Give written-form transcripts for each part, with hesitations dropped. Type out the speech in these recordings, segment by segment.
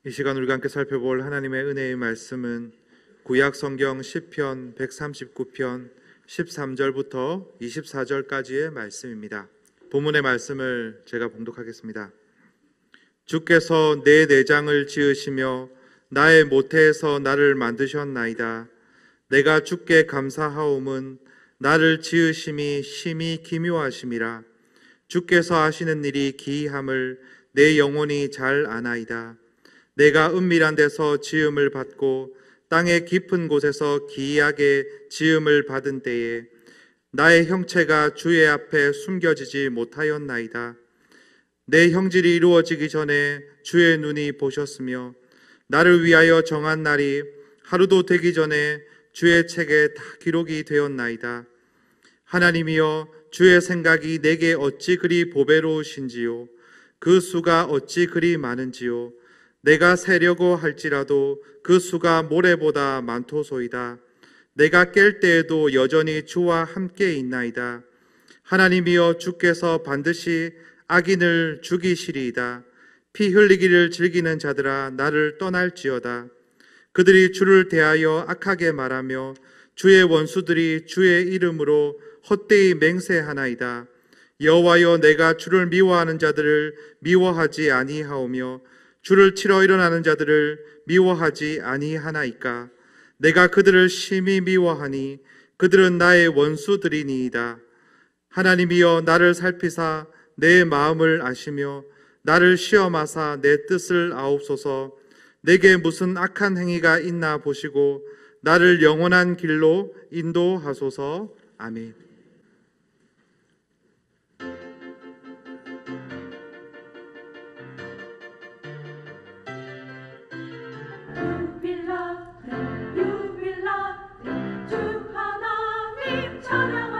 이 시간 우리가 함께 살펴볼 하나님의 은혜의 말씀은 구약 성경 시편 139편 13절부터 24절까지의 말씀입니다. 본문의 말씀을 제가 봉독하겠습니다. 주께서 내 내장을 지으시며 나의 모태에서 나를 만드셨나이다. 내가 주께 감사하옴은 나를 지으심이 심히 기묘하심이라. 주께서 하시는 일이 기이함을 내 영혼이 잘 아나이다. 내가 은밀한 데서 지음을 받고 땅의 깊은 곳에서 기이하게 지음을 받은 때에 나의 형체가 주의 앞에 숨겨지지 못하였나이다. 내 형질이 이루어지기 전에 주의 눈이 보셨으며 나를 위하여 정한 날이 하루도 되기 전에 주의 책에 다 기록이 되었나이다. 하나님이여, 주의 생각이 내게 어찌 그리 보배로우신지요. 그 수가 어찌 그리 많은지요. 내가 세려고 할지라도 그 수가 모래보다 많도소이다. 내가 깰 때에도 여전히 주와 함께 있나이다. 하나님이여, 주께서 반드시 악인을 죽이시리이다. 피 흘리기를 즐기는 자들아, 나를 떠날지어다. 그들이 주를 대하여 악하게 말하며 주의 원수들이 주의 이름으로 헛되이 맹세하나이다. 여호와여, 내가 주를 미워하는 자들을 미워하지 아니하오며 주를 치러 일어나는 자들을 미워하지 아니하나이까. 내가 그들을 심히 미워하니 그들은 나의 원수들이니이다. 하나님이여, 나를 살피사 내 마음을 아시며 나를 시험하사 내 뜻을 아옵소서. 내게 무슨 악한 행위가 있나 보시고 나를 영원한 길로 인도하소서. 아멘. 찬양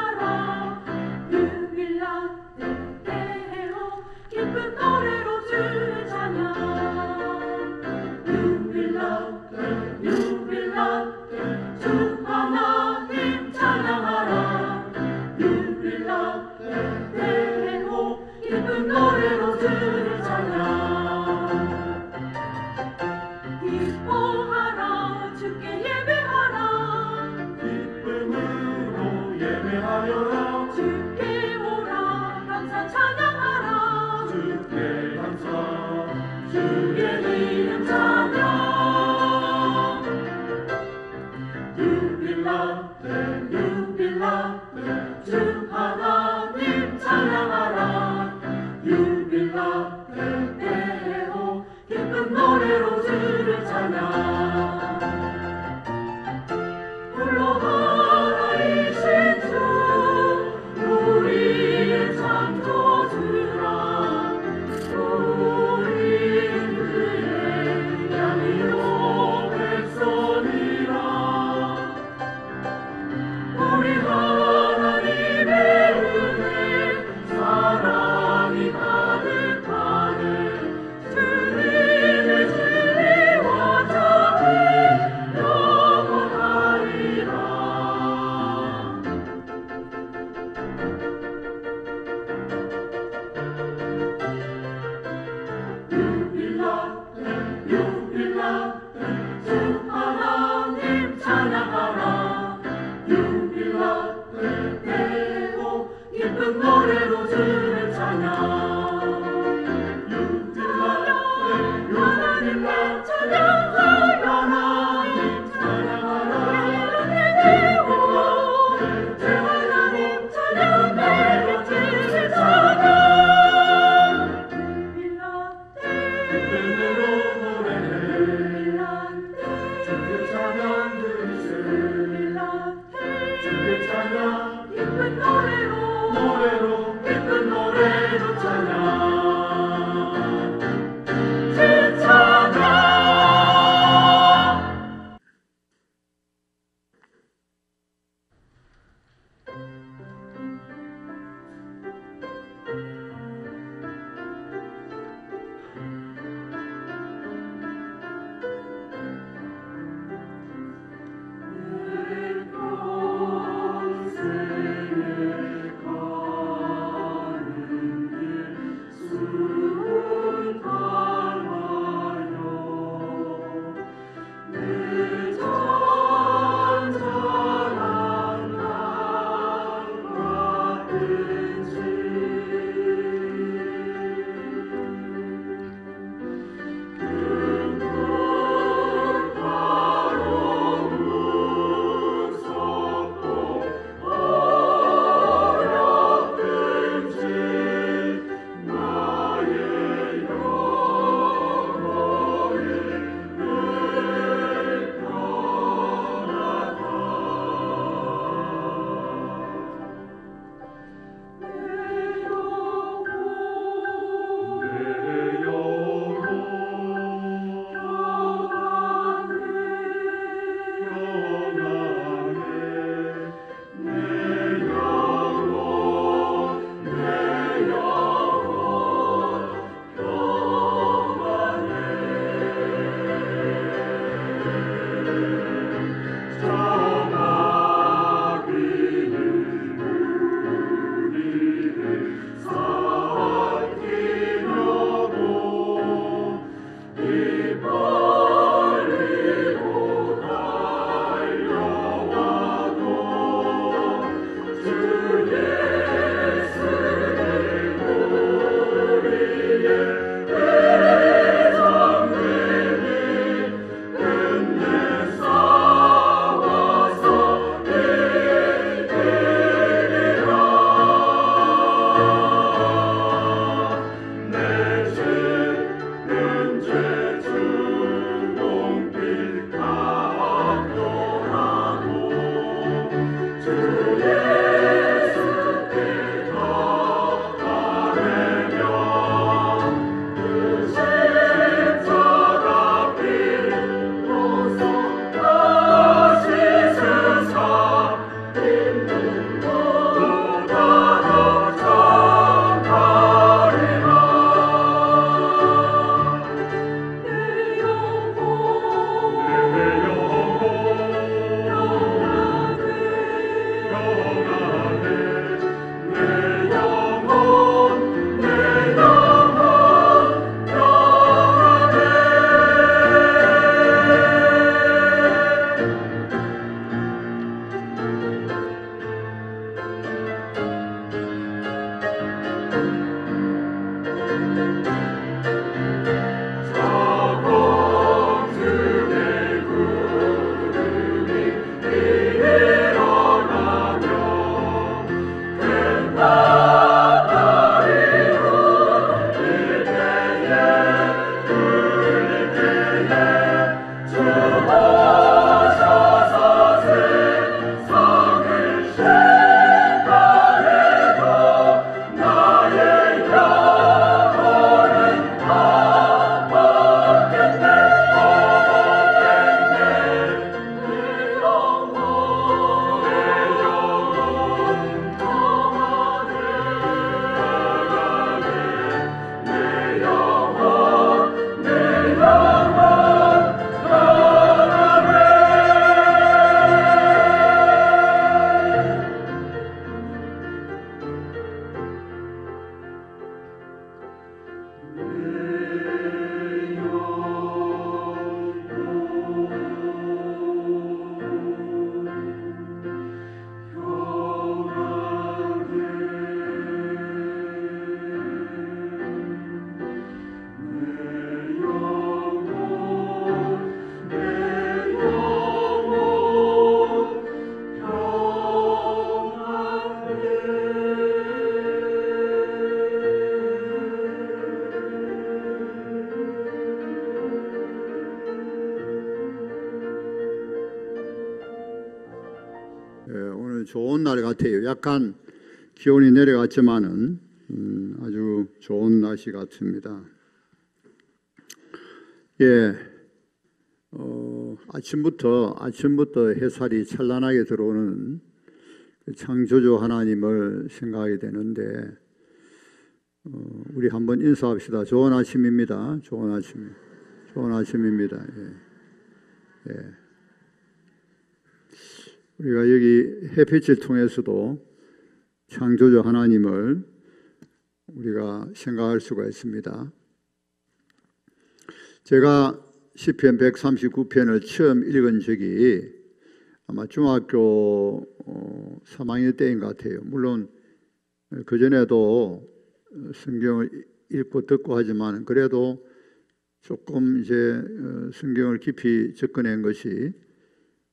오늘 좋은 날 같아요. 약간 기온이 내려갔지만은 아주 좋은 날씨 같습니다. 예, 아침부터 햇살이 찬란하게 들어오는 창조주 하나님을 생각하게 되는데, 우리 한번 인사합시다. 좋은 아침입니다. 좋은 아침입니다. 예. 우리가 여기 햇빛을 통해서도 창조주 하나님을 우리가 생각할 수가 있습니다. 제가 시편 139편을 처음 읽은 적이 아마 중학교 3학년 때인 것 같아요. 물론 그전에도 성경을 읽고 듣고 하지만 그래도 조금 이제 성경을 깊이 접근한 것이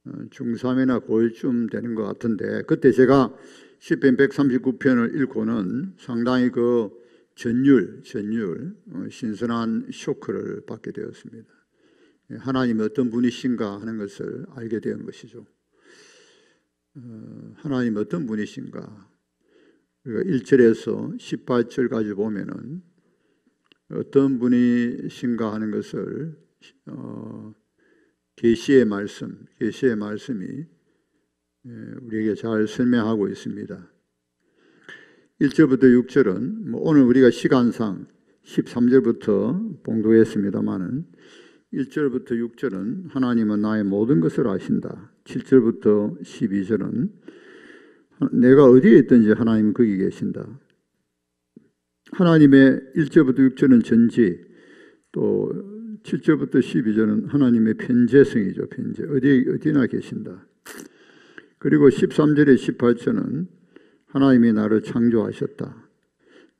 중3이나 고1쯤 되는 것 같은데, 그때 제가 시편 139편을 읽고는 상당히 그 신선한 쇼크를 받게 되었습니다. 하나님이 어떤 분이신가 하는 것을 알게 된 것이죠. 하나님이 어떤 분이신가. 우리가 1절에서 18절까지 보면은 어떤 분이신가 하는 것을 계시의 말씀이 우리에게 잘 설명하고 있습니다. 1절부터 6절은 오늘 우리가 시간상 13절부터 봉독했습니다마는 1절부터 6절은 하나님은 나의 모든 것을 아신다. 7절부터 12절은 내가 어디에 있든지 하나님은 거기 계신다. 하나님의 1절부터 6절은 전지, 또 7절부터 12절은 하나님의 편재성이죠. 편재. 어디나 계신다. 그리고 13절에 18절은 하나님이 나를 창조하셨다.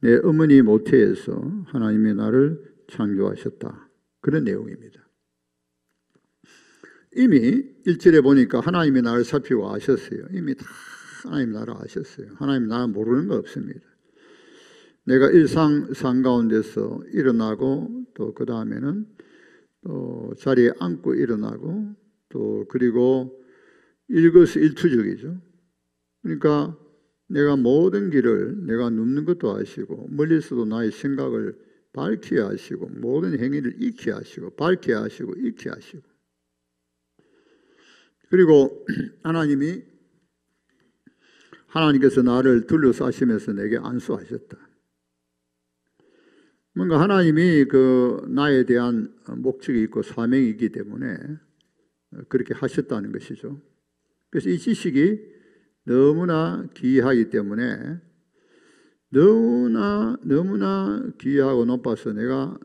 내 어머니 모태에서 하나님이 나를 창조하셨다. 그런 내용입니다. 이미 1절에 보니까 하나님이 나를 살피고 아셨어요. 이미 다 하나님 나를 아셨어요. 하나님 나를 모르는 거 없습니다. 내가 일상 가운데서 일어나고, 또 그 다음에는 또 자리에 앉고 일어나고, 또 그리고 일거수일투족이죠. 그러니까 내가 모든 길을 내가 눕는 것도 아시고, 멀리서도 나의 생각을 밝게 하시고, 모든 행위를 익게 하시고, 밝게 하시고, 익게 하시고, 그리고 하나님께서 나를 둘러싸시면서 내게 안수하셨다. 뭔가 하나님이 나에 대한 목적이 있고 사명이 있기 때문에 그렇게 하셨다는 것이죠. 그래서 이 지식이 너무나 귀하기 때문에 너무나 귀하고 높아서 내가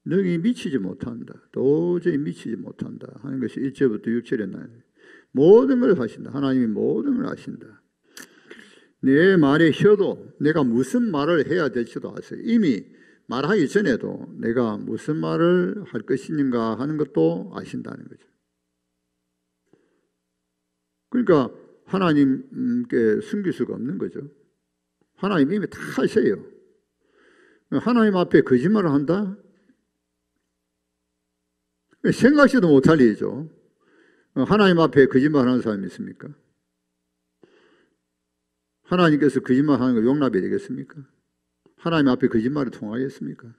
능히 미치지 못한다. 도저히 미치지 못한다 하는 것이 1절부터 6절에 나와요. 모든 걸 하신다. 하나님이 모든 걸 하신다. 내 말의 혀도 내가 무슨 말을 해야 될지도 아세요. 이미 말하기 전에도 내가 무슨 말을 할 것인가 하는 것도 아신다는 거죠. 그러니까 하나님께 숨길 수가 없는 거죠. 하나님 이미 다 하세요. 하나님 앞에 거짓말을 한다? 생각지도 못할 일이죠. 하나님 앞에 거짓말하는 사람이 있습니까? 하나님께서 거짓말하는 거 용납이 되겠습니까? 하나님 앞에 거짓말이 통하겠습니까?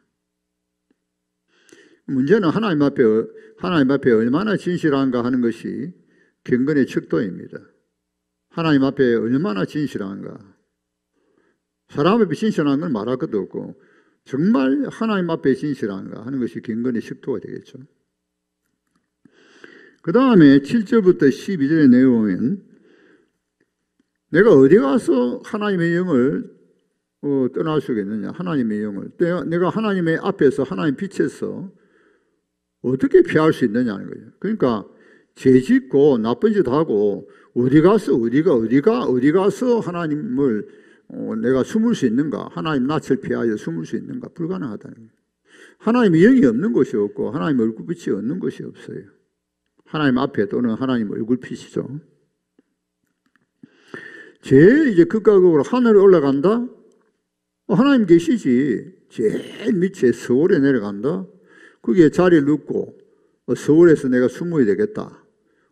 문제는 하나님 앞에 얼마나 진실한가 하는 것이 경건의 척도입니다. 하나님 앞에 얼마나 진실한가. 사람 앞에 진실한 건 말할 것도 없고, 정말 하나님 앞에 진실한가 하는 것이 경건의 척도가 되겠죠. 그 다음에 7절부터 12절의 내용을 보면, 내가 어디 가서 하나님의 영을 떠날 수가 있느냐. 하나님의 영을 내가 하나님의 앞에서, 하나님 빛에서 어떻게 피할 수 있느냐는 거예요. 그러니까 죄 짓고 나쁜 짓 하고 어디 가서 하나님을 내가 숨을 수 있는가? 하나님 낯을 피하여 숨을 수 있는가? 불가능하다는 거예요. 하나님의 영이 없는 것이 없고 하나님 얼굴빛이 없는 것이 없어요. 하나님 앞에 또는 하나님 얼굴빛이죠. 제일 이제 극과 극으로 하늘에 올라간다? 하나님 계시지. 제일 밑에 서울에 내려간다? 거기에 자리를 눕고 서울에서 내가 숨어야 되겠다.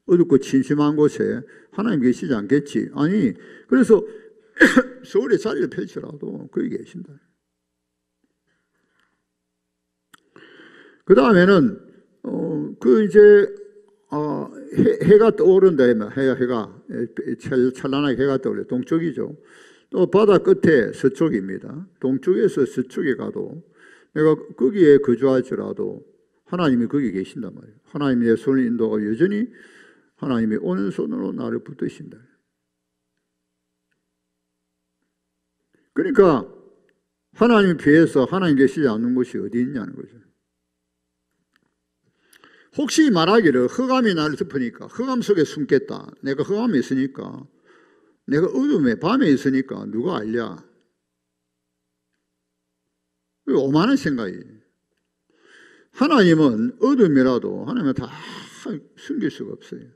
어둡고 침침한 곳에 하나님 계시지 않겠지. 아니, 그래서 서울에 자리를 펼치라도 거기 계신다. 그 다음에는 해가 떠오른다. 해가 찬란하게 해가 떠오르. 동쪽이죠. 또 바다 끝에 서쪽입니다. 동쪽에서 서쪽에 가도 내가 거기에 거주할지라도 하나님이 거기 계신단 말이에요. 하나님의 손을 인도가 여전히 하나님이 오는 손으로 나를 붙드신다. 그러니까 하나님 피해서 하나님 계시지 않는 곳이 어디 있냐는 거죠. 혹시 말하기를 흑암이 나를 덮으니까 흑암 속에 숨겠다. 내가 흑암에 있으니까, 내가 어둠에 밤에 있으니까 누가 알랴. 오만한 생각이에요. 하나님은 어둠이라도 하나님은 다 숨길 수가 없어요.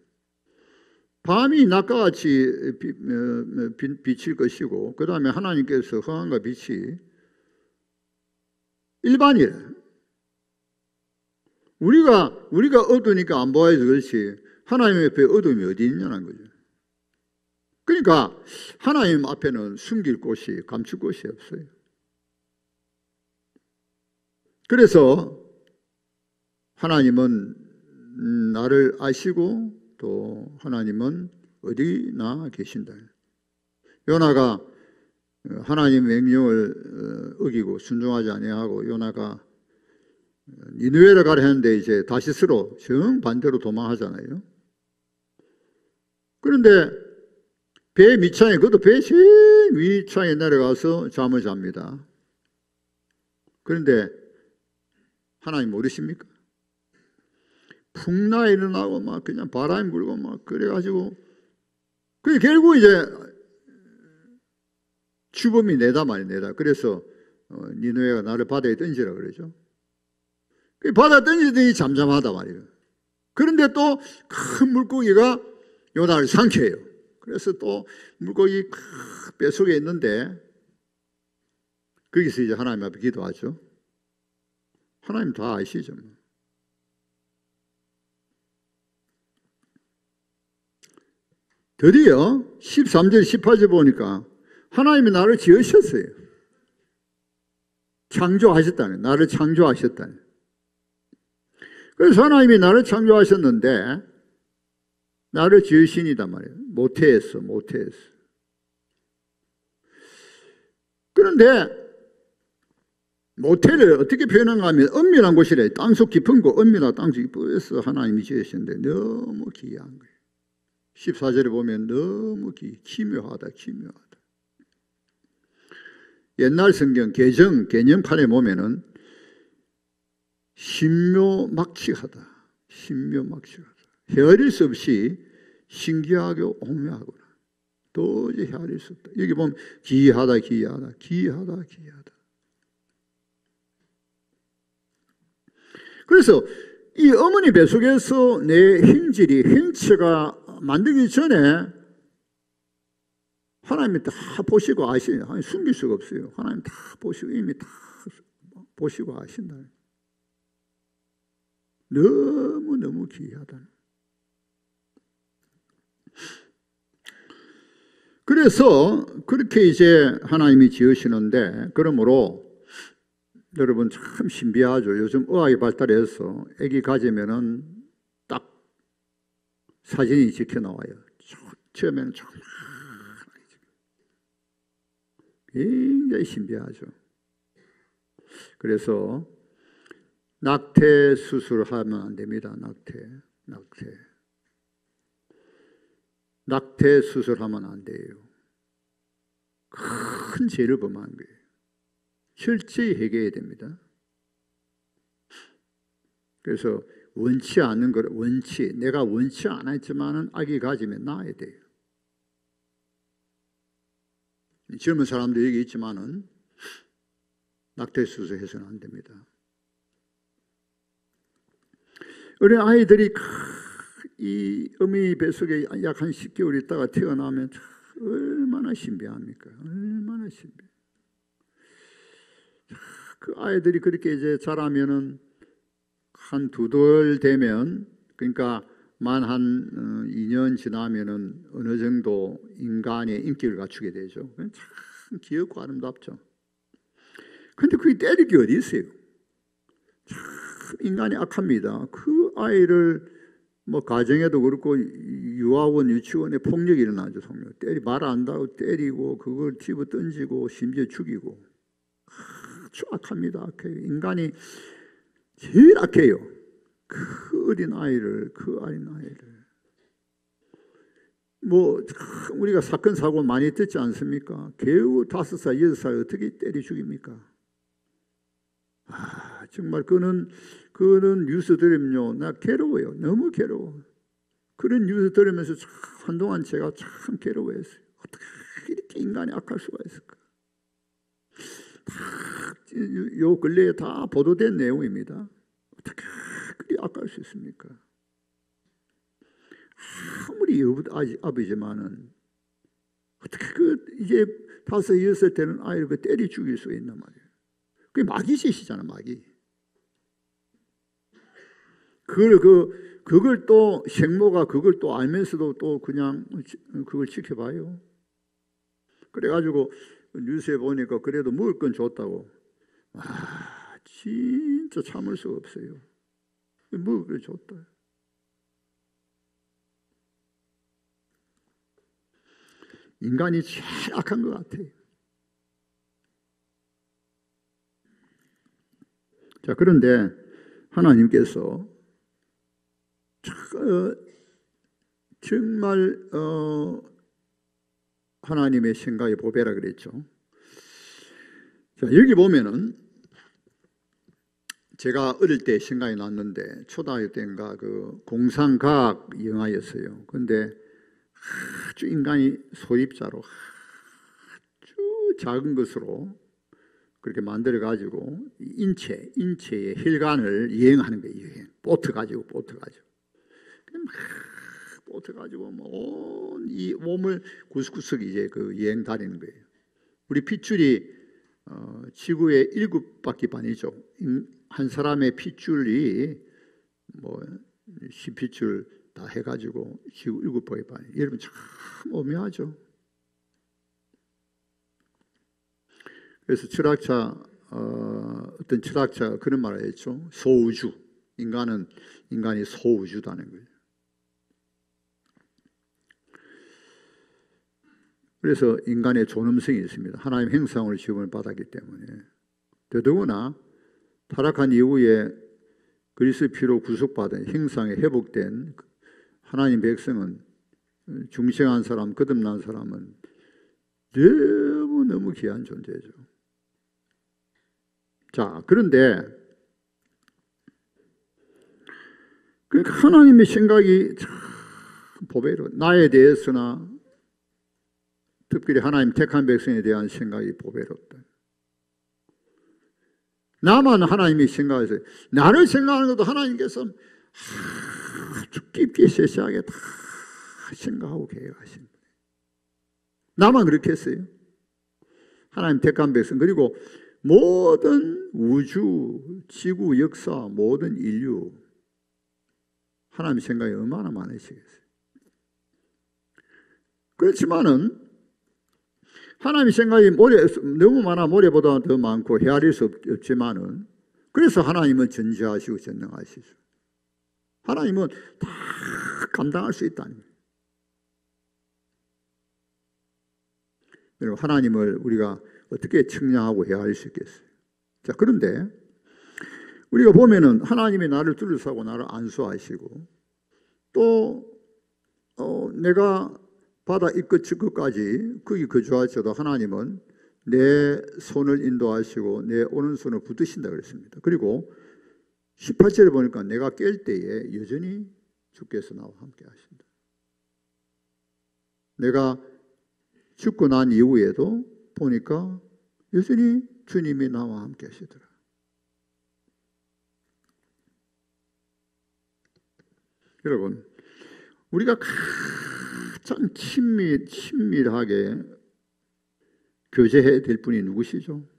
밤이 낮과 같이 비칠 것이고, 그 다음에 하나님께서 흑암과 빛이 일반이래. 우리가 어두우니까 안 보여서 그렇지, 하나님 앞에 어둠이 어디 있냐는 거죠. 그러니까 하나님 앞에는 숨길 곳이, 감출 곳이 없어요. 그래서 하나님은 나를 아시고 또 하나님은 어디나 계신다. 요나가 하나님 명령을 어기고 순종하지 아니하고 요나가 니느웨를 가려 했는데 이제 다시스로 정반대로 도망하잖아요. 그런데 배 밑창에, 그것도 배 제일 밑창에 내려가서 잠을 잡니다. 그런데 하나님 모르십니까? 풍나 일어나고 막 그냥 바람이 불고 막 그래가지고 그게 결국 이제 주범이 내다 말이야, 내다. 그래서 니느웨가 나를 바다에 던지라 그러죠. 바다 던지더니 잠잠하다 말이에요. 그런데 또 큰 물고기가 요나를 삼켜요. 그래서 또 물고기 뱃속에 있는데 거기서 이제 하나님 앞에 기도하죠. 하나님 다 아시죠. 드디어 13절 18절 보니까 하나님이 나를 지으셨어요. 창조하셨다는, 나를 창조하셨다는. 그래서 하나님이 나를 창조하셨는데 나를 지으신이단 말이에요. 모태에서. 그런데 모태를 어떻게 표현한가 하면 은밀한 곳이래. 땅속 깊은 곳, 은밀한 땅속 깊은 곳에서 하나님이 지으셨는데 너무 기이한 거예요. 14절에 보면 너무 기묘하다. 옛날 성경 개념판에 보면은 신묘막측하다. 헤아릴 수 없이 신기하고 오묘하구나. 도저히 헤아릴 수 없다. 여기 보면 기이하다. 그래서 이 어머니 뱃속에서 내 행체가 만들기 전에 하나님이 다 보시고 아시는, 하나님 숨길 수가 없어요. 하나님 다 보시고 이미 다 보시고 아신다. 너무 기이하다. 그래서 그렇게 이제 하나님이 지으시는데, 그러므로 여러분 참 신비하죠. 요즘 의학이 발달해서 아기 가지면은 딱 사진이 찍혀 나와요. 처음에는 정말 굉장히 신비하죠. 그래서 낙태 수술하면 안 됩니다. 낙태 수술하면 안 돼요. 큰 죄를 범한 거예요. 철저히 회개해야 됩니다. 그래서 원치 않는 걸 내가 원치 않았지만은 아기 가지면 낳아야 돼요. 젊은 사람들 여기 있지만은 낙태 수술해서는 안 됩니다. 어린 아이들이 이 어머니 뱃속에 약 한 10개월 있다가 태어나면 얼마나 신비합니까? 얼마나 신비해. 그 아이들이 그렇게 이제 자라면은 한 2돌 되면, 그러니까 만 한 2년 지나면은 어느 정도 인간의 인격을 갖추게 되죠. 참 귀엽고 아름답죠. 근데 그게 때릴 게 어디 있어요? 참 인간이 악합니다. 그 아이를 뭐 가정에도 그렇고 유아원, 유치원에 폭력이 일어나죠. 말 안 한다고 때리고 그걸 집어 던지고 심지어 죽이고 아주 악합니다. 악해요. 인간이 제일 악해요. 그 어린 아이를 뭐 우리가 사건 사고 많이 듣지 않습니까? 겨우 5살, 6살 어떻게 때려 죽입니까? 정말 그는 뉴스 들으면요, 나 괴로워요. 너무 괴로워. 그런 뉴스 들으면서 한동안 제가 참 괴로워했어요. 어떻게 이렇게 인간이 악할 수가 있을까? 요 근래에 다 보도된 내용입니다. 어떻게 그리 악할 수 있습니까? 아무리 아버지만은 어떻게 이제 5, 6살 되는 아이를 때려 죽일 수가 있단 말이에요. 그게 마귀짓이잖아, 마귀. 그걸 또 생모가 그걸 또 알면서도 또 그냥 그걸 지켜봐요. 그래가지고 뉴스에 보니까 그래도 먹을 건 줬다고. 진짜 참을 수가 없어요. 먹을 걸 줬다. 인간이 제일 악한 것 같아요. 자, 그런데 하나님께서 정말 하나님의 생각이 보배라 그랬죠. 자, 여기 보면은 제가 어릴 때 생각이 났는데 초등학교 때인가 그 공상과학 영화였어요. 근데 아주 인간이 소입자로 아주 작은 것으로 그렇게 만들어 가지고 인체의 혈관을 여행하는 거예요. 여행. 보트 가지고 보트 가지고 이 몸을 구석구석 이제 그 여행 다니는 거예요. 우리 핏줄이 지구의 7바퀴 반이죠. 한 사람의 핏줄이 뭐 10핏줄 다 해가지고 지구 7바퀴 반. 여러분 참 오묘하죠. 그래서 어떤 철학자가 그런 말을 했죠. 소우주. 인간이 소우주다는 거예요. 그래서 인간의 존엄성이 있습니다. 하나님 형상으로 지음을 받았기 때문에. 더더구나 타락한 이후에 그리스도의 피로 구속받은 형상에 회복된 하나님 백성은 중생한 사람, 거듭난 사람은 너무 귀한 존재죠. 자, 그런데 하나님의 생각이 참 보배로 나에 대해서나 특별히 하나님 택한 백성에 대한 생각이 보배롭다. 나만 하나님이 생각해서 나를 생각하는 것도 하나님께서 아주 깊게 세세하게 다 생각하고 계획하신 거예요. 나만 그렇게 했어요. 하나님 택한 백성 그리고 모든 우주, 지구 역사, 모든 인류 하나님의 생각이 얼마나 많으시겠어요. 그렇지만은 하나님의 생각이 너무 많아 모래보다 더 많고 헤아릴 수 없지만은 그래서 하나님은 전지하시고 전능하시죠. 하나님은 다 감당할 수 있다는 거예요. 여러분 하나님을 우리가 어떻게 측량하고 헤아릴 수 있겠어요? 자, 그런데 우리가 보면은 하나님이 나를 둘러싸고 나를 안수하시고 또 내가 바다 이 끝 저 끝까지 거기 거주하셔도 하나님은 내 손을 인도하시고 내 오른손을 붙드신다 그랬습니다. 그리고 18절에 보니까 내가 깰 때에 여전히 주께서 나와 함께 하신다. 내가 죽고 난 이후에도 보니까 여전히 주님이 나와 함께 하시더라. 여러분 우리가 가장 친밀하게 교제해야 될 분이 누구시죠?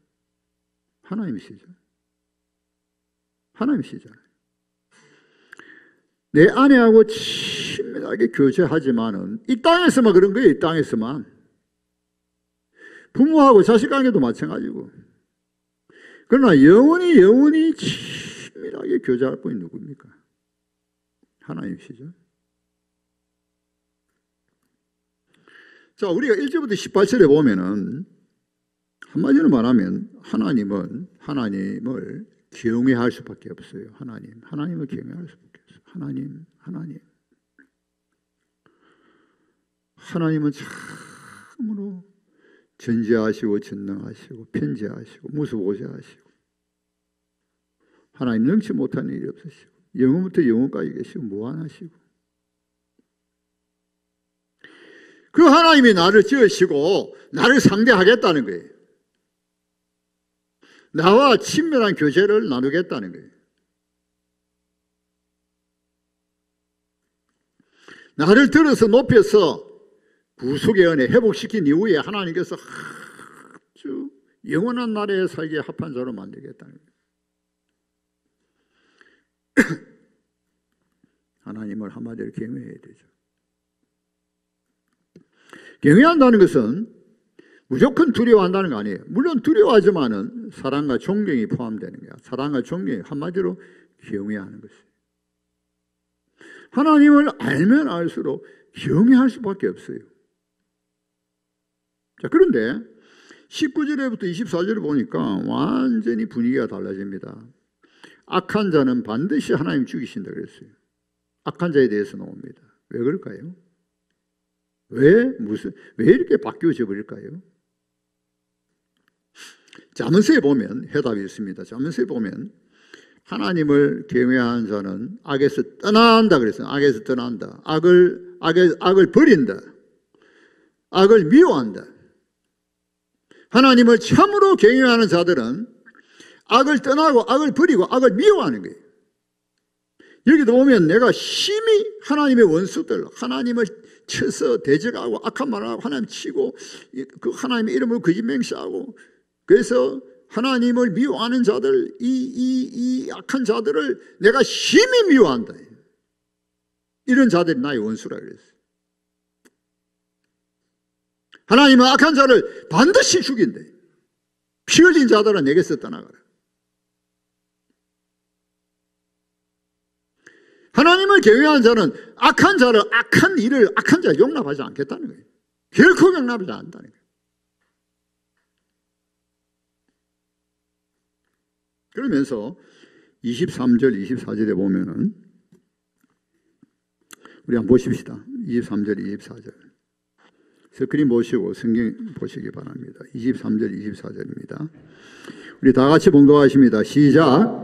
하나님이시죠. 하나님이시잖아요. 내 아내하고 친밀하게 교제하지만은 이 땅에서만 그런 거예요. 이 땅에서만. 부모하고 자식 관계도 마찬가지고. 그러나 영원히 친밀하게 교제할 분이 누굽니까? 하나님이시죠. 자, 우리가 1절부터 18절에 보면은 한마디로 말하면 하나님을 경외할 수밖에 없어요. 하나님을 경외할 수밖에 없어요. 하나님은 참으로 전지하시고 전능하시고 편지하시고 무소보시하시고 하나님 능치 못하는 일이 없으시고 영원부터 영원까지 계시고 무한하시고 그 하나님이 나를 지으시고 나를 상대하겠다는 거예요. 나와 친밀한 교제를 나누겠다는 거예요. 나를 들어서 높여서 구속의 은혜 회복시킨 이후에 하나님께서 아주 영원한 나라에 살기에 합한 자로 만들겠다는 거예요. 하나님을 한마디로 경외해야 되죠. 경외한다는 것은 무조건 두려워한다는 거 아니에요. 물론 두려워하지만은 사랑과 존경이 포함되는 거야. 사랑과 존경이 한마디로 경외하는 것이에요. 하나님을 알면 알수록 경외할 수밖에 없어요. 자, 그런데 19절부터 24절을 보니까 완전히 분위기가 달라집니다. 악한 자는 반드시 하나님 죽이신다 그랬어요. 악한 자에 대해서 나옵니다. 왜 그럴까요? 왜 이렇게 바뀌어져 버릴까요? 잠언서에 보면 해답이 있습니다. 잠언서에 보면 하나님을 경외하는 자는 악에서 떠난다 그랬어요. 악에서 떠난다. 악을 버린다. 악을 미워한다. 하나님을 참으로 경외하는 자들은 악을 떠나고 악을 버리고 악을 미워하는 거예요. 여기도 보면 내가 심히 하나님의 원수들, 하나님을 쳐서 대적하고 악한 말을 하고 하나님 치고 그 하나님의 이름을 거짓맹세하고 그래서 하나님을 미워하는 자들, 이 악한 자들을 내가 심히 미워한다. 이런 자들이 나의 원수라 그랬어요. 하나님은 악한 자를 반드시 죽인다. 피 흘린 자들은 내게서 떠나가라. 하나님을 경외하는 자는 악한 자를 용납하지 않겠다는 거예요. 결코 용납하지 않는다는 거예요. 그러면서 23절, 24절에 보면은 우리 한번 보십시다. 23절, 24절. 스크린 보시고 성경 보시기 바랍니다. 23절, 24절입니다. 우리 다 같이 봉독하십니다. 시작.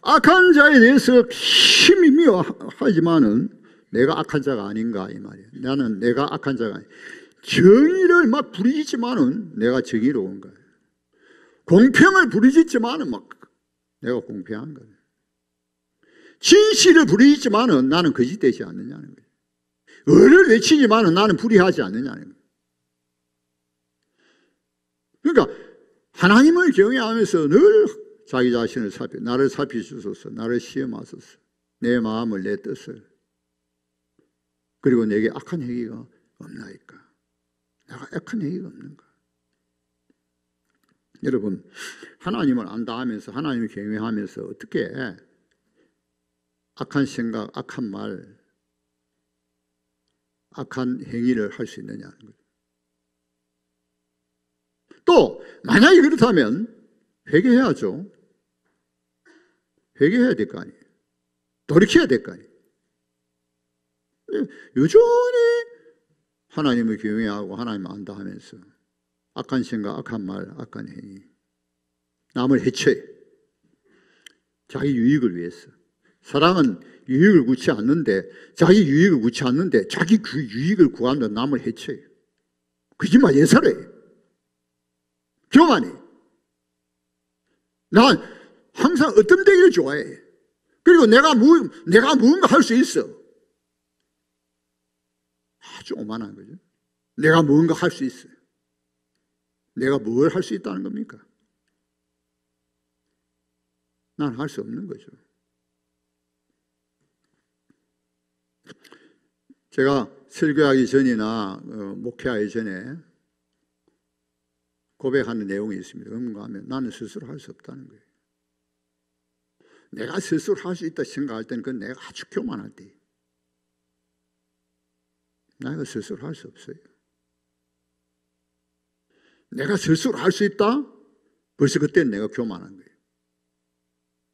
악한 자에 대해서 심히 미워하지만은 내가 악한 자가 아닌가 이 말이에요. 나는 내가 악한 자가 아니에요. 정의를 막 부리짖지만은 내가 정의로운 거예요. 공평을 부리짖지만은 막 내가 공평한 거예요. 진실을 부리짖지만은 나는 거짓되지 않느냐는 거예요. 의를 외치지만은 나는 불의하지 않느냐는 거예요. 그러니까 하나님을 경외하면서 늘 자기 자신을 나를 살피주소서, 나를 시험하소서, 내 마음을, 내 뜻을, 그리고 내게 악한 행위가 없나이까? 내가 악한 행위가 없는가? 여러분, 하나님을 안다 하면서, 하나님을 경외하면서 어떻게 악한 생각, 악한 말, 악한 행위를 할 수 있느냐는 거죠. 또 만약에 그렇다면 회개해야죠. 회개해야 될 거 아니에요. 돌이켜야 될 거 아니에요. 여전히 하나님을 경외하고 하나님을 안다 하면서 악한 생각, 악한 말, 악한 행위, 남을 해쳐요. 자기 유익을 위해서. 사랑은 유익을 구치 않는데, 자기 유익을 구치 않는데 자기 유익을 구하는데 남을 해쳐요. 거짓말 예사래요. 교만해. 난 항상 어뜸되기를 좋아해. 그리고 내가 무언가 할 수 있어. 아주 오만한 거죠. 내가 뭔가 할 수 있어요. 내가 뭘 할 수 있다는 겁니까? 난 할 수 없는 거죠. 제가 설교하기 전이나 목회하기 전에 고백하는 내용이 있습니다. 뭔가 하면 나는 스스로 할 수 없다는 거예요. 내가 스스로 할 수 있다 생각할 때는 그건 내가 아주 교만할 때. 내가 스스로 할 수 없어요. 내가 스스로 할 수 있다? 벌써 그때는 내가 교만한 거예요.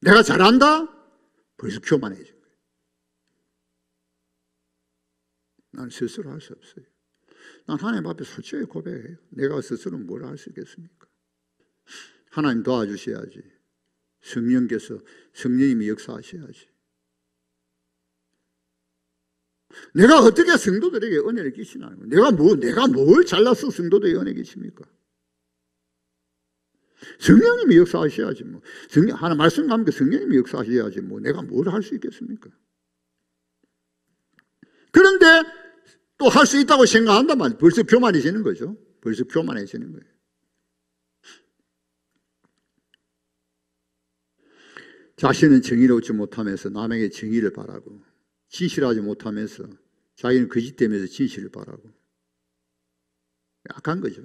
내가 잘한다? 벌써 교만해진 거예요. 난 스스로 할 수 없어요. 난 하나님 앞에 솔직히 고백해요. 내가 스스로 뭘 할 수 있겠습니까? 하나님 도와주셔야지. 성령께서 성령님이 역사하셔야지. 내가 어떻게 성도들에게 은혜를 끼치나요? 내가 뭘 잘나서 성도들에게 은혜 끼칩니까? 성령님이 역사하셔야지 뭐. 하나 말씀 가면 성령님이 역사하셔야지 뭐. 내가 뭘 할 수 있겠습니까? 그런데 또 할 수 있다고 생각한단 말이에요. 벌써 교만해지는 거죠. 벌써 교만해지는 거예요. 자신은 정의롭지 못하면서 남에게 정의를 바라고, 진실하지 못하면서 자기는 거짓되면서 진실을 바라고. 약한 거죠.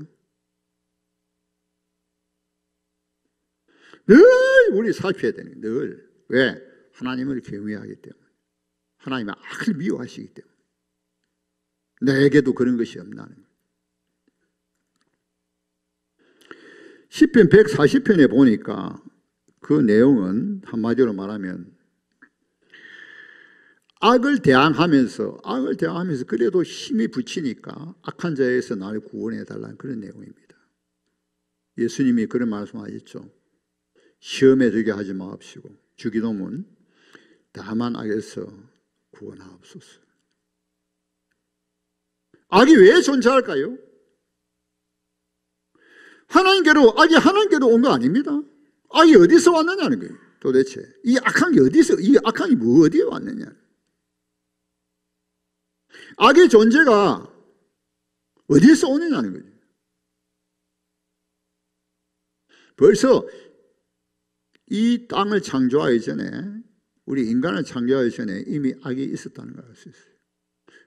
늘 우리 살펴야 되는 거예요. 늘. 왜? 하나님을 경외하기 때문에. 하나님의 악을 미워하시기 때문에. 내게도 그런 것이 없나는 거예요. 시편 140편에 보니까 그 내용은 한마디로 말하면 악을 대항하면서 그래도 힘이 붙이니까 악한 자에서 나를 구원해 달라는 그런 내용입니다. 예수님이 그런 말씀하셨죠. 시험에 들게 하지 마옵시고 주기도문 다만 악에서 구원하옵소서. 악이 왜 존재할까요? 악이 하나님께로 온 거 아닙니다. 악이 어디서 왔느냐는 거예요. 도대체 이 악한 게 이 악한 게 어디에 왔느냐? 악의 존재가 어디서 오느냐는 거예요. 벌써 이 땅을 창조하기 전에, 우리 인간을 창조하기 전에 이미 악이 있었다는 걸 알 수 있어요.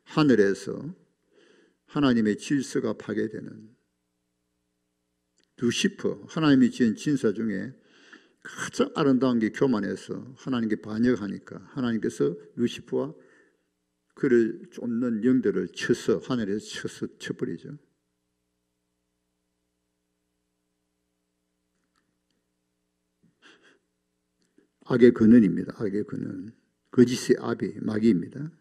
하늘에서 하나님의 질서가 파괴되는 루시퍼, 하나님이 지은 진사 중에 가장 아름다운 게 교만해서 하나님께 반역하니까 하나님께서 루시퍼와 그를 쫓는 영들을 쳐서 하늘에서 쳐버리죠. 악의 근원입니다. 악의 근원. 거짓의 아비, 마귀입니다.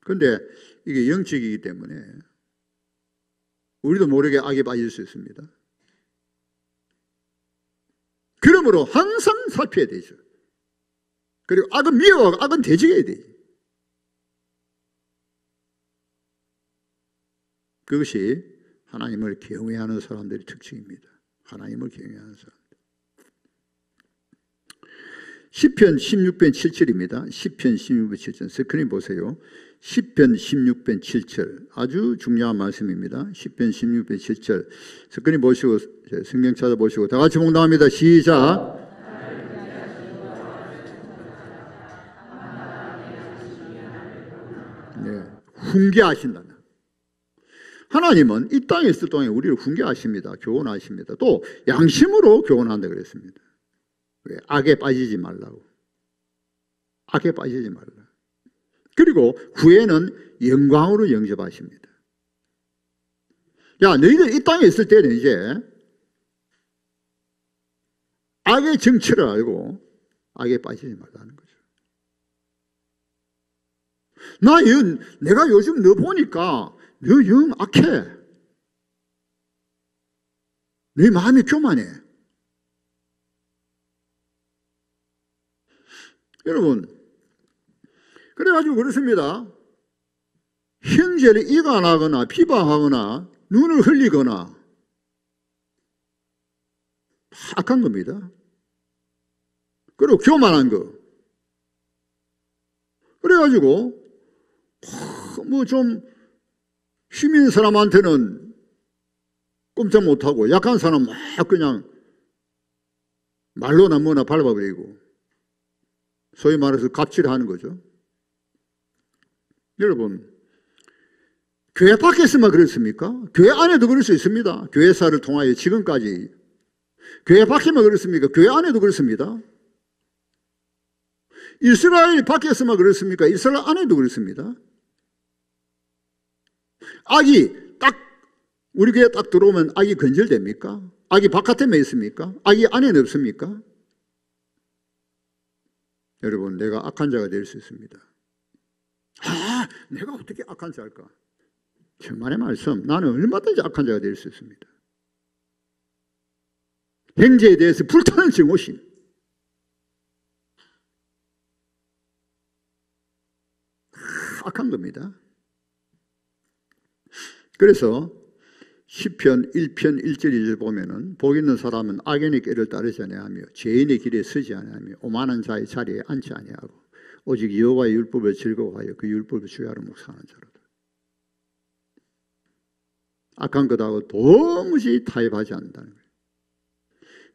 그런데 이게 영적이기 때문에 우리도 모르게 악에 빠질 수 있습니다. 그러므로 항상 살펴야 되죠. 그리고 악은 미워하고 악은 대적해야 되죠. 그것이 하나님을 경외하는 사람들의 특징입니다. 하나님을 경외하는 사람들. 시편 16편 7절입니다. 시편 16편 7절. 스크린 보세요. 시편 16편 7절. 아주 중요한 말씀입니다. 시편 16편 7절. 스크린 보시고 성경 찾아보시고 다 같이 봉독합니다. 시작. 네, 훈계하신다. 하나님은 이 땅에 있을 동안에 우리를 훈계하십니다. 교훈하십니다. 또 양심으로 교훈한다 그랬습니다. 왜? 악에 빠지지 말라고. 악에 빠지지 말라. 그리고 후에는 영광으로 영접하십니다. 야, 너희들 이 땅에 있을 때는 이제 악의 정체를 알고 악에 빠지지 말라는 거죠. 내가 요즘 너 보니까 너 영 악해. 너 마음이 교만해. 여러분, 그래가지고 그렇습니다. 형제를 이간하거나 비방하거나 눈을 흘리거나 악한 겁니다. 그리고 교만한 거. 그래가지고 뭐 좀 힘 있는 사람한테는 꼼짝 못하고 약한 사람 막 그냥 말로나 뭐나 밟아버리고 소위 말해서 갑질하는 거죠. 여러분, 교회 밖에서만 그렇습니까? 교회 안에도 그럴 수 있습니다. 교회사를 통하여 지금까지. 교회 밖에만 그렇습니까? 교회 안에도 그렇습니다. 이스라엘 밖에서만 그렇습니까? 이스라엘 안에도 그렇습니다. 악이 딱 우리 교회에 딱 들어오면 악이 건절됩니까? 악이 바깥에만 있습니까? 악이 안에는 없습니까? 여러분, 내가 악한 자가 될 수 있습니다. 아, 내가 어떻게 악한 자일까? 천만의 말씀, 나는 얼마든지 악한 자가 될 수 있습니다. 행제에 대해서 불타는 증오심, 악한 겁니다. 그래서 시편 1편 1절 2절 보면은 복 있는 사람은 악인의 길을 따르지 아니하며 죄인의 길에 서지 아니하며 오만한 자의 자리에 앉지 아니하고 오직 여호와의 율법을 즐거워하여 그 율법을 주야로 묵상하는 자로다. 악한 것하고 도무지 타협하지 않는다는 거예요.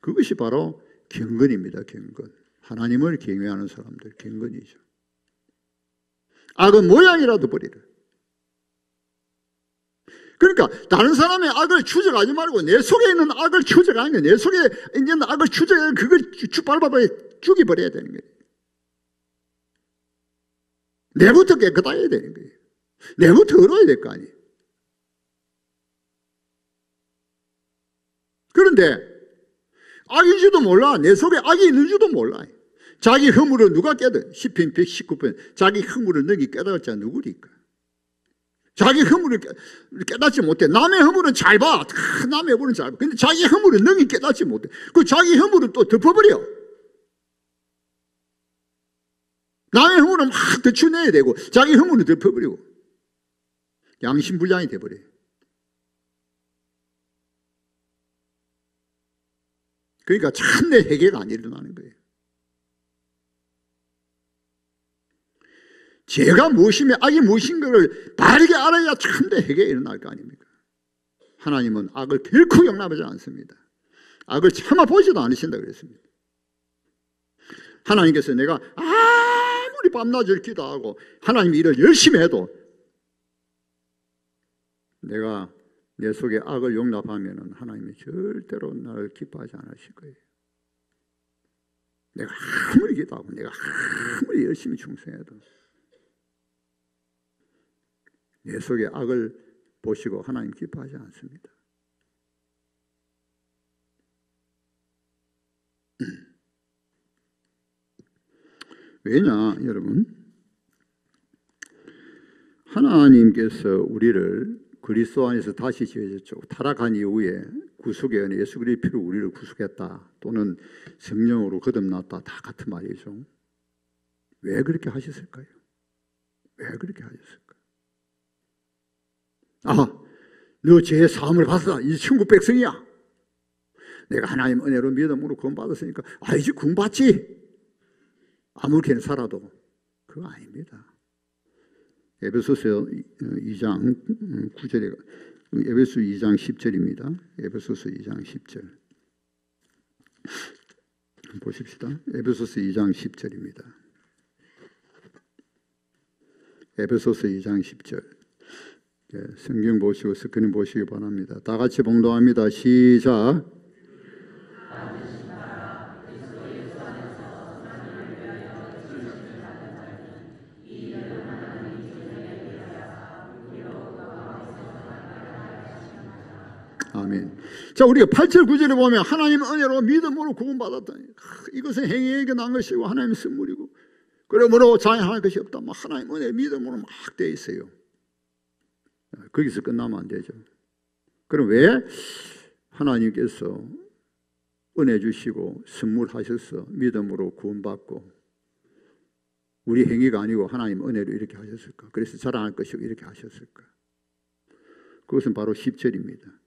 그것이 바로 경건입니다. 경건. 하나님을 경외하는 사람들 경건이죠. 악은 모양이라도 버리라. 그러니까 다른 사람의 악을 추적하지 말고 내 속에 있는 악을 추적하는 거예요. 내 속에 있는 악을 추적해서 그걸 밟아버려 죽여버려야 되는 거예요. 내부터 깨끗해야 되는 거예요. 내부터 얼어야 될 거 아니에요. 그런데 악인지도 몰라. 내 속에 악이 있는지도 몰라. 자기 허물을 누가 깨닫? 시편 119편 자기 허물을 너희 깨달을 자 누구리까? 자기 허물을 깨닫지 못해. 남의 허물은 잘 봐. 남의 허물은 잘 봐. 근데 자기 허물을 능히 깨닫지 못해. 그 자기 허물은 또 덮어버려. 남의 허물은 막 덮쳐내야 되고 자기 허물은 덮어버리고 양심불량이 돼버려요. 그러니까 참내 회개가 안 일어나는 거예요. 죄가 무엇이며 악이 무엇인가를 바르게 알아야 참된 회개가 일어날 거 아닙니까? 하나님은 악을 결코 용납하지 않습니다. 악을 참아보지도 않으신다 그랬습니다. 하나님께서 내가 아무리 밤낮을 기도하고 하나님 일을 열심히 해도 내가 내 속에 악을 용납하면 하나님이 절대로 나를 기뻐하지 않으실 거예요. 내가 아무리 기도하고 내가 아무리 열심히 충성해도 내 속에 악을 보시고 하나님 기뻐하지 않습니다. 왜냐, 여러분? 하나님께서 우리를 그리스도 안에서 다시 지으셨죠. 타락한 이후에 구속의 은혜, 예수 그리스도의 피로 우리를 구속했다. 또는 성령으로 거듭났다. 다 같은 말이죠. 왜 그렇게 하셨을까요? 왜 그렇게 하셨을까요? 아, 너 죄의 사함을 받았다. 이제 천국 백성이야. 내가 하나님 은혜로 믿음으로 구원받았으니까 이제 구원받지. 아무렇게나 살아도 그거 아닙니다. 에베소서 2장 9절에 에베소 2장 10절입니다. 에베소서 2장 10절 보십시다. 에베소서 2장 10절입니다. 에베소서 2장 10절 성경 보시고 스크린 보시기 바랍니다. 다 같이 봉독합니다. 시작. 아멘. 자, 우리가 8절 9절에 보면 하나님 은혜로 믿음으로 구원받았다. 이것은 행위에게 난 것이고 하나님의 선물이고 그러므로 자랑할 것이 없다. 하나님 은혜 믿음으로 막 되어 있어요. 거기서 끝나면 안 되죠. 그럼 왜 하나님께서 은혜 주시고 선물하셔서 믿음으로 구원받고 우리 행위가 아니고 하나님 은혜로 이렇게 하셨을까? 그래서 자랑할 것이고 이렇게 하셨을까? 그것은 바로 10절입니다.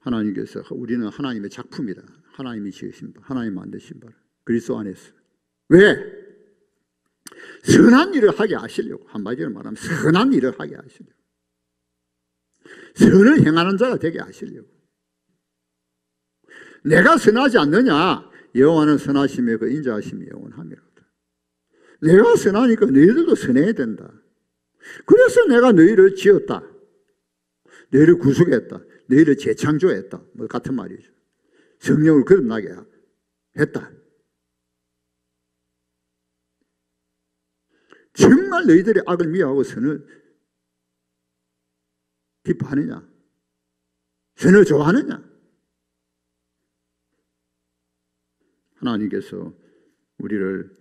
하나님께서 우리는 하나님의 작품이다. 하나님이 지으신 바, 하나님 만드신 바. 그리스도 안에서. 왜? 선한 일을 하게 하시려고, 한마디로 말하면 선한 일을 하게 하시려고, 선을 행하는 자가 되게 하시려고. 내가 선하지 않느냐? 여호와는 선하심에 그 인자하심이 영원하미로다. 내가 선하니까 너희들도 선해야 된다. 그래서 내가 너희를 지었다. 너희를 구속했다. 너희를 재창조했다. 뭐 같은 말이죠. 성령을 거듭나게 했다. 정말 너희들이 악을 미워하고 선을 기뻐하느냐? 선을 좋아하느냐? 하나님께서 우리를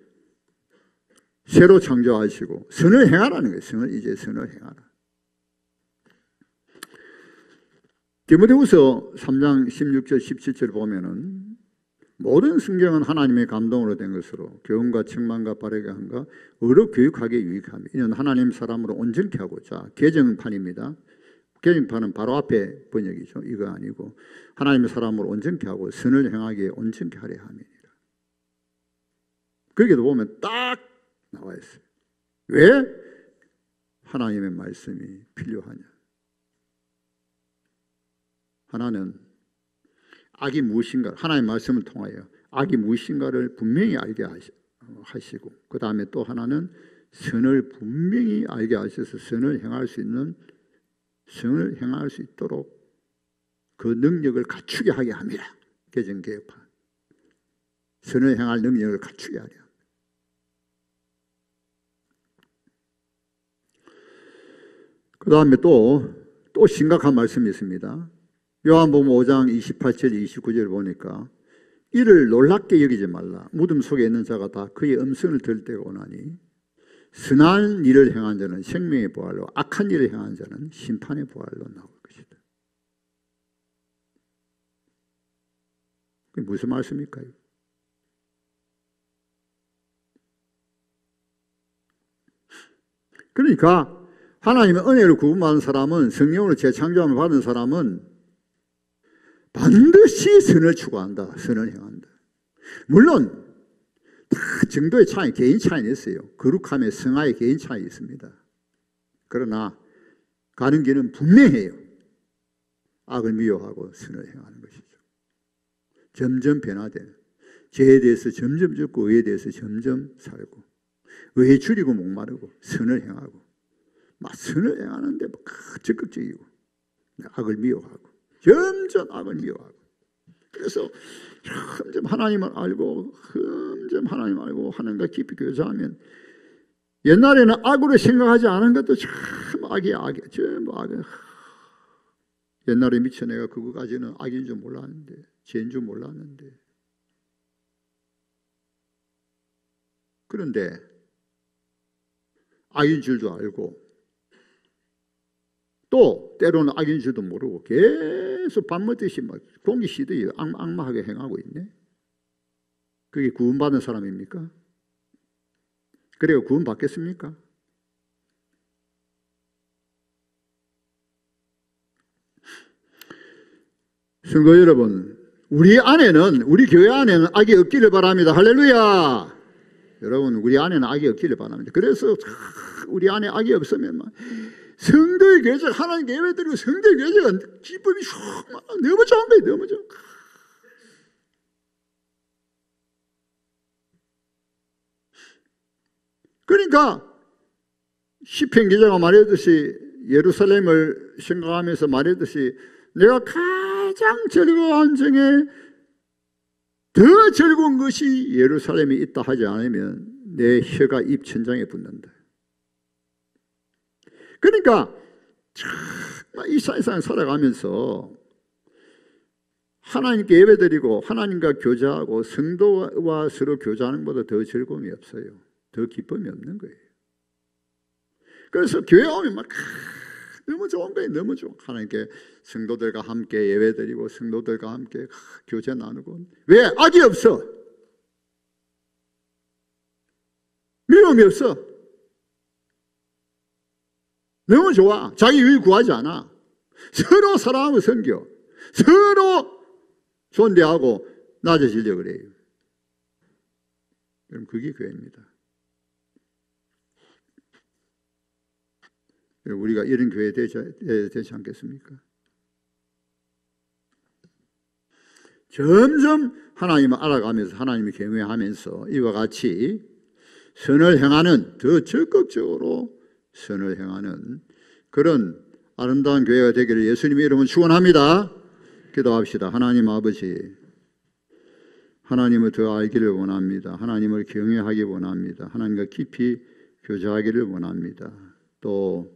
새로 창조하시고 선을 행하라는 거예요. 선을 행하라. 디모데후서 3장 16절 17절 보면은 모든 성경은 하나님의 감동으로 된 것으로 교훈과 책망과 바르게 함과 의로 교육하기에 유익하며 이는 하나님 사람으로 온전케 하고자. 개정판입니다. 개정판은 바로 앞에 번역이죠. 이거 아니고 하나님의 사람으로 온전케 하고 선을 행하기에 온전케 하려 함이니라. 거기도 보면 딱 나와 있어요. 왜 하나님의 말씀이 필요하냐? 하나는 악이 무엇인가, 하나님의 말씀을 통하여 악이 무엇인가를 분명히 알게 하시고, 그 다음에 또 하나는 선을 분명히 알게 하셔서 선을 행할 수 있도록 그 능력을 갖추게 하게 합니다. 개정개혁판. 선을 행할 능력을 갖추게 하려. 그 다음에 또 심각한 말씀이 있습니다. 요한복음 5장 28절 29절 보니까 이를 놀랍게 여기지 말라. 무덤 속에 있는 자가 다 그의 음성을 들을 때가 오나니 선한 일을 행한 자는 생명의 부활로 악한 일을 행한 자는 심판의 부활로 나올 것이다. 그게 무슨 말씀일까요? 그러니까 하나님의 은혜를 구원받은 사람은, 성령으로 재창조함을 받은 사람은 반드시 선을 추구한다. 선을 행한다. 물론 다 정도의 차이, 개인 차이는 있어요. 거룩함의 성화의 개인 차이 있습니다. 그러나 가는 길은 분명해요. 악을 미워하고 선을 행하는 것이죠. 점점 변화되는, 죄에 대해서 점점 죽고 의에 대해서 점점 살고, 의에 줄이고 목마르고 선을 행하고, 막 선을 행하는데 막 적극적이고, 악을 미워하고, 점점 악을 미워하고. 그래서 점점 하나님을 알고, 점점 하나님을 알고 하나님과 깊이 교제하면, 옛날에는 악으로 생각하지 않은 것도 참 악이야, 악이야. 전부 악이야. 옛날에 미쳐 내가 그거까지는 악인 줄 몰랐는데, 죄인 줄 몰랐는데. 그런데 악인 줄도 알고, 또 때로는 악인 줄도 모르고 계속 밥 먹듯이 막 공기 씻듯이 악마하게 행하고 있네. 그게 구원받은 사람입니까? 그래야 구원받겠습니까? 성도 여러분, 우리 교회 안에는 악이 없기를 바랍니다. 할렐루야. 여러분, 우리 안에는 악이 없기를 바랍니다. 그래서 우리 안에 악이 없으면 성도의 교제가, 하나님 예배드리고 성도의 교제가 기쁨이 너무 좋은 거예요. 너무 좋은 거예요. 그러니까 시편 기자가 말했듯이, 예루살렘을 생각하면서 말했듯이, 내가 가장 즐거운 중에 더 즐거운 것이 예루살렘에 있다 하지 않으면 내 혀가 입 천장에 붙는다. 그러니까 이 세상 살아가면서 하나님께 예배드리고 하나님과 교제하고 성도와 서로 교제하는 것보다 더 즐거움이 없어요. 더 기쁨이 없는 거예요. 그래서 교회 오면 너무 좋은 거예요. 너무 좋아. 하나님께 성도들과 함께 예배드리고 성도들과 함께 교제 나누고. 왜? 악이 없어. 미움이 없어. 너무 좋아. 자기 유익 구하지 않아. 서로 사랑하고 섬겨. 서로 존대하고 낮아지려고 그래요. 그럼 그게 교회입니다. 우리가 이런 교회 되지 않겠습니까? 점점 하나님을 알아가면서 하나님을 경외하면서 이와 같이 선을 행하는, 더 적극적으로 선을 행하는 그런 아름다운 교회가 되기를 예수님의 이름으로 축원합니다. 기도합시다. 하나님 아버지, 하나님을 더 알기를 원합니다. 하나님을 경외하기 원합니다. 하나님과 깊이 교제하기를 원합니다. 또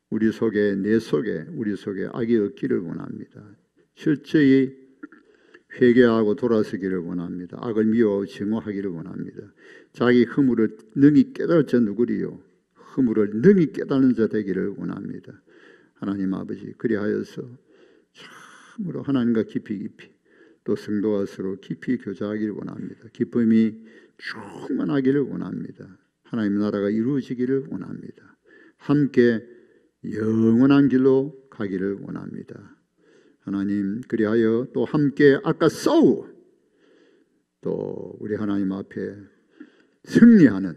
우리 속에, 내 속에, 우리 속에 악이 없기를 원합니다. 철저히 회개하고 돌아서기를 원합니다. 악을 미워하고 증오하기를 원합니다. 자기 허물을 능히 깨달을 자 누구리요? 허물을 능히 깨닫는 자 되기를 원합니다. 하나님 아버지, 그리하여서 참으로 하나님과 깊이 또 성도와 서로 깊이 교제하기를 원합니다. 기쁨이 충만하기를 원합니다. 하나님의 나라가 이루어지기를 원합니다. 함께 영원한 길로 가기를 원합니다. 하나님, 그리하여 또 함께 아까 싸우고 또 우리 하나님 앞에 승리하는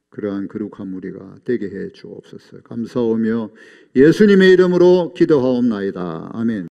그러한 거룩한 우리가 되게 해 주옵소서. 감사하며 예수님의 이름으로 기도하옵나이다. 아멘.